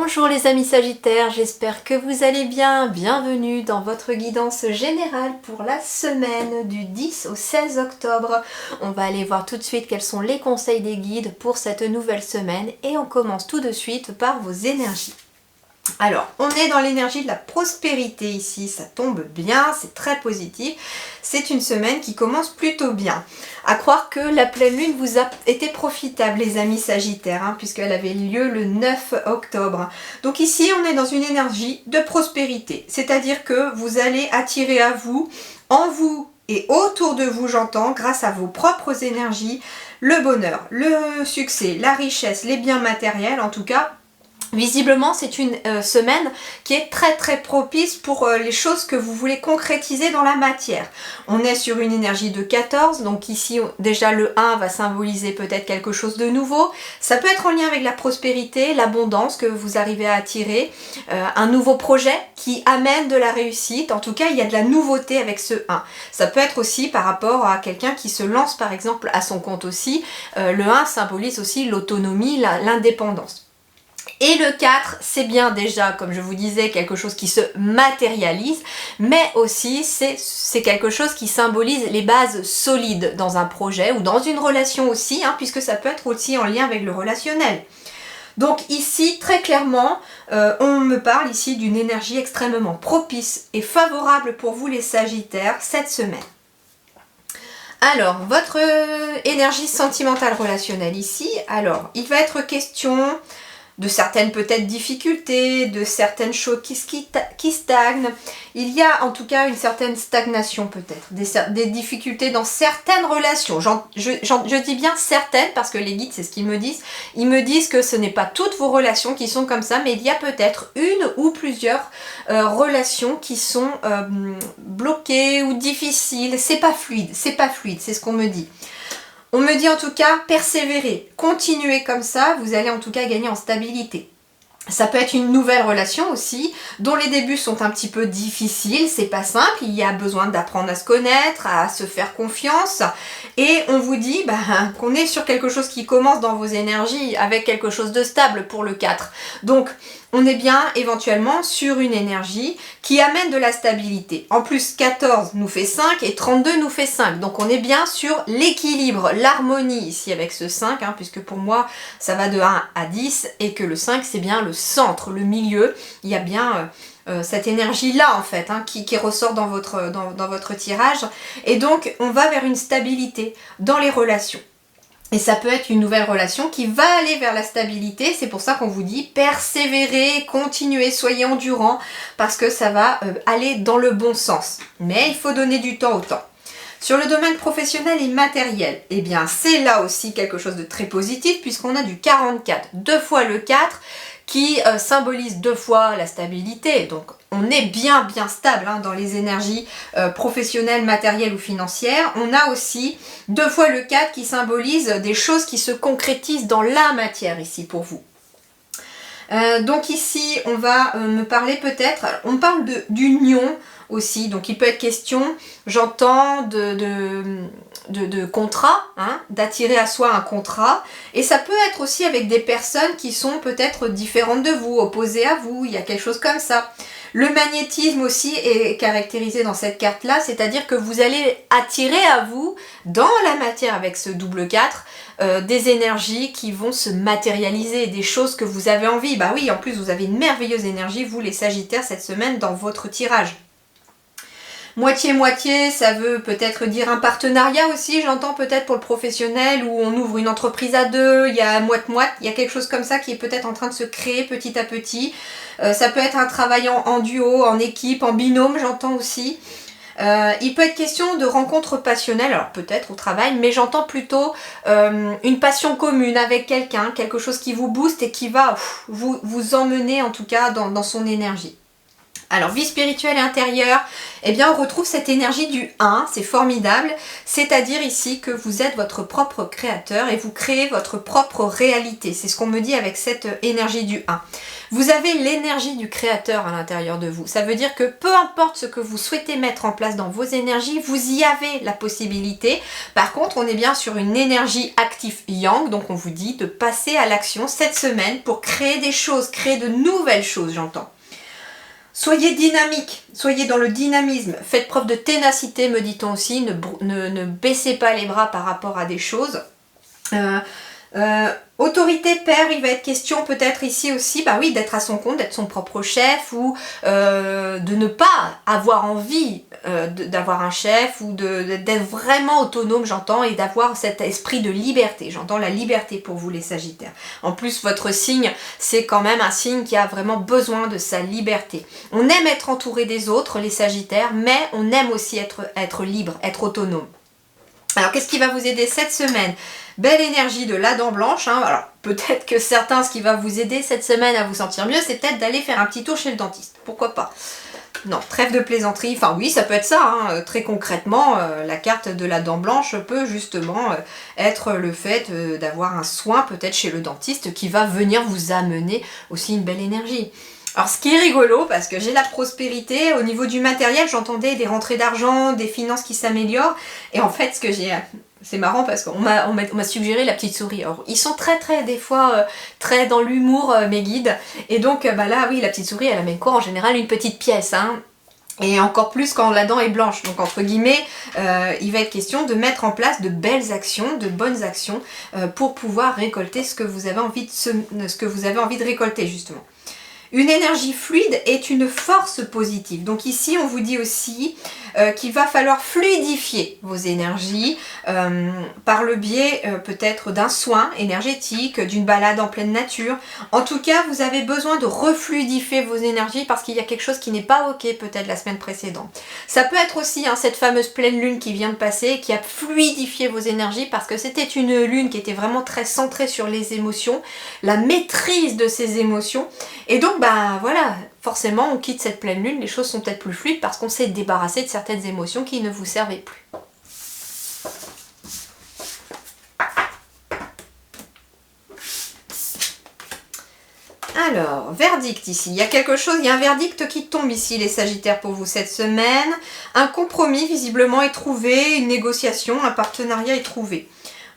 Bonjour les amis Sagittaires, j'espère que vous allez bien. Bienvenue dans votre guidance générale pour la semaine du 10 au 16 octobre. On va aller voir tout de suite quels sont les conseils des guides pour cette nouvelle semaine et on commence tout de suite par vos énergies. Alors, on est dans l'énergie de la prospérité ici, ça tombe bien, c'est très positif. C'est une semaine qui commence plutôt bien. À croire que la pleine lune vous a été profitable, les amis Sagittaires, puisqu'elle avait lieu le 9 octobre. Donc ici, on est dans une énergie de prospérité, c'est-à-dire que vous allez attirer à vous, en vous et autour de vous, j'entends, grâce à vos propres énergies, le bonheur, le succès, la richesse, les biens matériels, en tout cas. Visiblement, c'est une semaine qui est très propice pour les choses que vous voulez concrétiser dans la matière. On est sur une énergie de 14, donc ici déjà le 1 va symboliser peut-être quelque chose de nouveau. Ça peut être en lien avec la prospérité, l'abondance que vous arrivez à attirer, un nouveau projet qui amène de la réussite. En tout cas, il y a de la nouveauté avec ce 1. Ça peut être aussi par rapport à quelqu'un qui se lance par exemple à son compte aussi. Le 1 symbolise aussi l'autonomie, l'indépendance. Et le 4, c'est bien déjà, comme je vous disais, quelque chose qui se matérialise, mais aussi c'est quelque chose qui symbolise les bases solides dans un projet ou dans une relation aussi, puisque ça peut être aussi en lien avec le relationnel. Donc ici, très clairement, on me parle ici d'une énergie extrêmement propice et favorable pour vous les Sagittaires cette semaine. Alors, votre énergie sentimentale relationnelle ici, alors, il va être question de certaines peut-être difficultés, de certaines choses qui stagnent. Il y a en tout cas une certaine stagnation peut-être, des difficultés dans certaines relations. Je dis bien certaines parce que les guides, c'est ce qu'ils me disent. Ils me disent que ce n'est pas toutes vos relations qui sont comme ça, mais il y a peut-être une ou plusieurs relations qui sont bloquées ou difficiles. C'est pas fluide, c'est ce qu'on me dit. On me dit en tout cas, persévérer, continuez comme ça, vous allez en tout cas gagner en stabilité. Ça peut être une nouvelle relation aussi, dont les débuts sont un petit peu difficiles, c'est pas simple, il y a besoin d'apprendre à se connaître, à se faire confiance. Et on vous dit qu'on est sur quelque chose qui commence dans vos énergies, avec quelque chose de stable pour le 4. Donc, on est bien éventuellement sur une énergie qui amène de la stabilité. En plus, 14 nous fait 5 et 32 nous fait 5. Donc on est bien sur l'équilibre, l'harmonie ici avec ce 5, puisque pour moi, ça va de 1 à 10 et que le 5, c'est bien le centre, le milieu. Il y a bien cette énergie-là, en fait, qui ressort dans votre tirage. Et donc, on va vers une stabilité dans les relations. Et ça peut être une nouvelle relation qui va aller vers la stabilité. C'est pour ça qu'on vous dit persévérez, continuez, soyez endurants, parce que ça va aller dans le bon sens. Mais il faut donner du temps au temps. Sur le domaine professionnel et matériel, eh bien c'est là aussi quelque chose de très positif puisqu'on a du 44, 2 fois le 4 qui symbolise 2 fois la stabilité. Donc on est bien stable dans les énergies professionnelles, matérielles ou financières. On a aussi 2 fois le 4 qui symbolise des choses qui se concrétisent dans la matière ici pour vous. Donc ici, on va me parler peut-être, on parle d'union aussi, donc il peut être question, j'entends, de contrat, d'attirer à soi un contrat, et ça peut être aussi avec des personnes qui sont peut-être différentes de vous, opposées à vous, il y a quelque chose comme ça. Le magnétisme aussi est caractérisé dans cette carte-là, c'est-à-dire que vous allez attirer à vous, dans la matière avec ce double 4, des énergies qui vont se matérialiser, des choses que vous avez envie. Bah oui, en plus vous avez une merveilleuse énergie, vous les Sagittaires, cette semaine dans votre tirage. Moitié-moitié, ça veut peut-être dire un partenariat aussi, j'entends peut-être pour le professionnel, où on ouvre une entreprise à deux, il y a moite-moite, il y a quelque chose comme ça qui est peut-être en train de se créer petit à petit. Ça peut être un travail en duo, en équipe, en binôme, j'entends aussi. Il peut être question de rencontres passionnelles, alors peut-être au travail, mais j'entends plutôt une passion commune avec quelqu'un, quelque chose qui vous booste et qui va vous emmener en tout cas dans son énergie. Alors, vie spirituelle et intérieure, eh bien, on retrouve cette énergie du 1, c'est formidable. C'est-à-dire ici que vous êtes votre propre créateur et vous créez votre propre réalité. C'est ce qu'on me dit avec cette énergie du 1. Vous avez l'énergie du créateur à l'intérieur de vous. Ça veut dire que peu importe ce que vous souhaitez mettre en place dans vos énergies, vous y avez la possibilité. Par contre, on est bien sur une énergie active yang, donc on vous dit de passer à l'action cette semaine pour créer des choses, créer de nouvelles choses, j'entends. Soyez dynamique, soyez dans le dynamisme, faites preuve de ténacité, me dit-on aussi, ne baissez pas les bras par rapport à des choses. Autorité père, il va être question peut-être ici aussi, bah oui, d'être à son compte, d'être son propre chef ou de ne pas avoir envie d'avoir un chef ou d'être vraiment autonome, j'entends, et d'avoir cet esprit de liberté. J'entends la liberté pour vous les Sagittaires. En plus, votre signe, c'est quand même un signe qui a vraiment besoin de sa liberté. On aime être entouré des autres, les Sagittaires, mais on aime aussi être libre, être autonome. Alors, qu'est-ce qui va vous aider cette semaine? Belle énergie de la dent blanche. Hein. Alors, peut-être que certains, ce qui va vous aider cette semaine à vous sentir mieux, c'est peut-être d'aller faire un petit tour chez le dentiste. Pourquoi pas? Non, trêve de plaisanterie. Enfin, oui, ça peut être ça. Hein. Très concrètement, la carte de la dent blanche peut justement être le fait d'avoir un soin peut-être chez le dentiste qui va venir vous amener aussi une belle énergie. Alors ce qui est rigolo, parce que j'ai la prospérité, au niveau du matériel, j'entendais des rentrées d'argent, des finances qui s'améliorent, et en fait ce que j'ai... C'est marrant parce qu'on m'a suggéré la petite souris. Alors, ils sont très des fois très dans l'humour mes guides, et donc bah là oui, la petite souris elle amène quoi? En général une petite pièce, hein. Et encore plus quand la dent est blanche. Donc entre guillemets, il va être question de mettre en place de belles actions, de bonnes actions pour pouvoir récolter ce que vous avez envie de récolter justement. Une énergie fluide est une force positive. Donc ici, on vous dit aussi qu'il va falloir fluidifier vos énergies par le biais peut-être d'un soin énergétique, d'une balade en pleine nature. En tout cas, vous avez besoin de refluidifier vos énergies parce qu'il y a quelque chose qui n'est pas ok peut-être la semaine précédente. Ça peut être aussi cette fameuse pleine lune qui vient de passer, qui a fluidifié vos énergies parce que c'était une lune qui était vraiment très centrée sur les émotions, la maîtrise de ces émotions. Et donc, bah voilà, forcément, on quitte cette pleine lune, les choses sont peut-être plus fluides parce qu'on s'est débarrassé de certaines émotions qui ne vous servaient plus. Alors, verdict ici. Il y a quelque chose, il y a un verdict qui tombe ici, les Sagittaires, pour vous cette semaine. Un compromis, visiblement, est trouvé, une négociation, un partenariat est trouvé.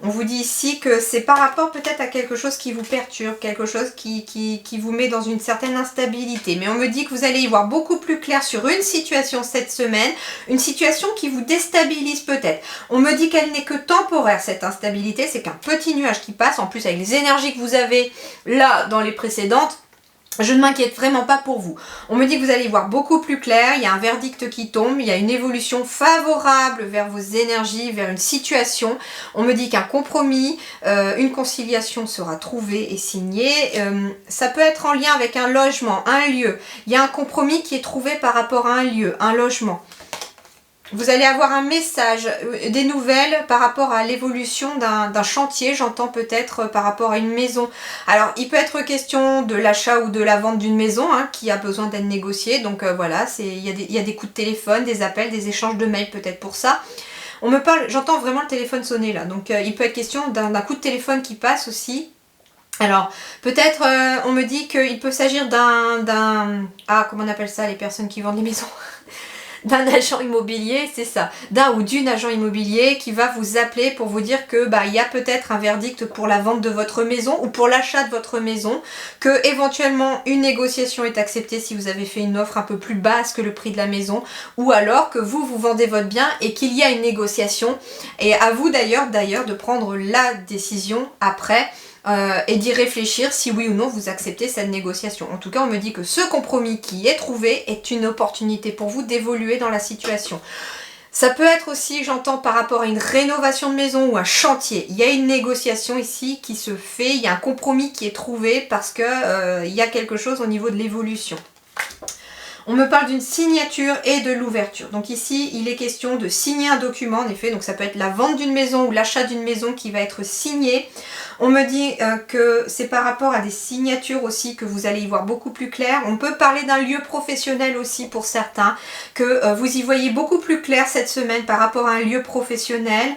On vous dit ici que c'est par rapport peut-être à quelque chose qui vous perturbe, quelque chose qui vous met dans une certaine instabilité. Mais on me dit que vous allez y voir beaucoup plus clair sur une situation cette semaine, une situation qui vous déstabilise peut-être. On me dit qu'elle n'est que temporaire cette instabilité, c'est qu'un petit nuage qui passe, en plus avec les énergies que vous avez là dans les précédentes. Je ne m'inquiète vraiment pas pour vous. On me dit que vous allez y voir beaucoup plus clair, il y a un verdict qui tombe, il y a une évolution favorable vers vos énergies, vers une situation. On me dit qu'un compromis, une conciliation sera trouvée et signée. Ça peut être en lien avec un logement, un lieu. Il y a un compromis qui est trouvé par rapport à un lieu, un logement. Vous allez avoir un message, des nouvelles par rapport à l'évolution d'un chantier, j'entends peut-être par rapport à une maison. Alors, il peut être question de l'achat ou de la vente d'une maison qui a besoin d'être négociée. Donc voilà, il y a des coups de téléphone, des appels, des échanges de mails peut-être pour ça. On me parle, j'entends vraiment le téléphone sonner là. Donc il peut être question d'un coup de téléphone qui passe aussi. Alors, peut-être, on me dit qu'il peut s'agir comment on appelle ça, les personnes qui vendent les maisons d'un agent immobilier, c'est ça, d'un ou d'une agent immobilier qui va vous appeler pour vous dire que il y a peut-être un verdict pour la vente de votre maison ou pour l'achat de votre maison, que éventuellement une négociation est acceptée si vous avez fait une offre un peu plus basse que le prix de la maison, ou alors que vous vendez votre bien et qu'il y a une négociation, et à vous d'ailleurs de prendre la décision après et d'y réfléchir si oui ou non vous acceptez cette négociation. En tout cas, on me dit que ce compromis qui est trouvé est une opportunité pour vous d'évoluer dans la situation. Ça peut être aussi, j'entends, par rapport à une rénovation de maison ou un chantier. Il y a une négociation ici qui se fait, il y a un compromis qui est trouvé parce que il y a quelque chose au niveau de l'évolution. On me parle d'une signature et de l'ouverture. Donc ici, il est question de signer un document, en effet. Donc ça peut être la vente d'une maison ou l'achat d'une maison qui va être signé. On me dit que c'est par rapport à des signatures aussi que vous allez y voir beaucoup plus clair. On peut parler d'un lieu professionnel aussi pour certains, que vous y voyez beaucoup plus clair cette semaine par rapport à un lieu professionnel.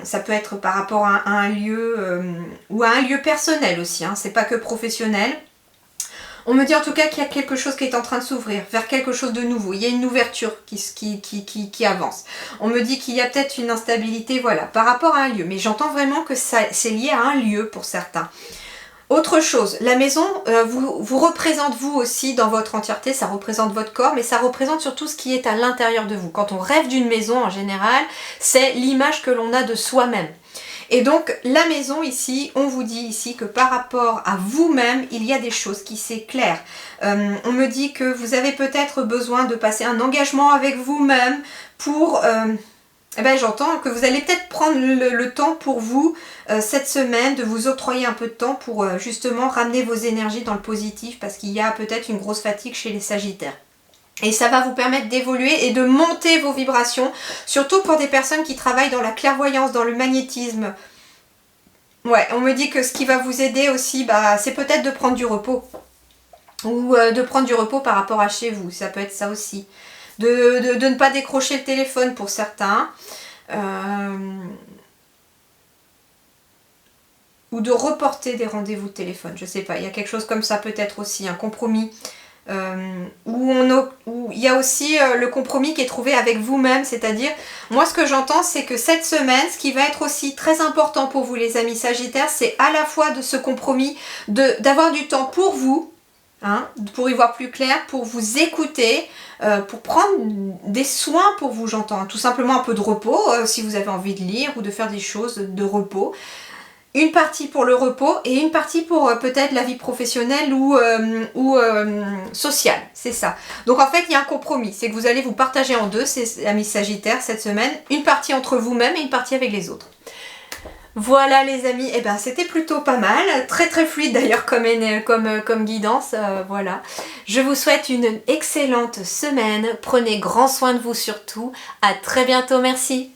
Ça peut être par rapport à un lieu ou à un lieu personnel aussi, hein, c'est pas que professionnel. On me dit en tout cas qu'il y a quelque chose qui est en train de s'ouvrir vers quelque chose de nouveau. Il y a une ouverture qui avance. On me dit qu'il y a peut-être une instabilité, voilà, par rapport à un lieu. Mais j'entends vraiment que c'est lié à un lieu pour certains. Autre chose, la maison vous représente vous aussi dans votre entièreté, ça représente votre corps, mais ça représente surtout ce qui est à l'intérieur de vous. Quand on rêve d'une maison en général, c'est l'image que l'on a de soi-même. Et donc la maison ici, on vous dit ici que par rapport à vous-même, il y a des choses qui s'éclairent. On me dit que vous avez peut-être besoin de passer un engagement avec vous-même pour... j'entends que vous allez peut-être prendre le temps pour vous cette semaine, de vous octroyer un peu de temps pour justement ramener vos énergies dans le positif parce qu'il y a peut-être une grosse fatigue chez les Sagittaires. Et ça va vous permettre d'évoluer et de monter vos vibrations, surtout pour des personnes qui travaillent dans la clairvoyance, dans le magnétisme. Ouais, on me dit que ce qui va vous aider aussi, c'est peut-être de prendre du repos. Ou de prendre du repos par rapport à chez vous, ça peut être ça aussi. De ne pas décrocher le téléphone pour certains. Ou de reporter des rendez-vous de téléphone, je sais pas, il y a quelque chose comme ça peut-être aussi, un compromis. Où il y a aussi le compromis qui est trouvé avec vous-même, c'est-à-dire, moi ce que j'entends c'est que cette semaine, ce qui va être aussi très important pour vous les amis Sagittaires, c'est à la fois de ce compromis, d'avoir du temps pour vous, hein, pour y voir plus clair, pour vous écouter, pour prendre des soins pour vous, j'entends, tout simplement un peu de repos, si vous avez envie de lire ou de faire des choses de repos. Une partie pour le repos et une partie pour peut-être la vie professionnelle ou sociale, c'est ça. Donc en fait il y a un compromis, c'est que vous allez vous partager en deux, ces amis Sagittaires cette semaine, une partie entre vous-même et une partie avec les autres. Voilà les amis, c'était plutôt pas mal, très très fluide d'ailleurs comme guidance, voilà. Je vous souhaite une excellente semaine, prenez grand soin de vous surtout, à très bientôt, merci.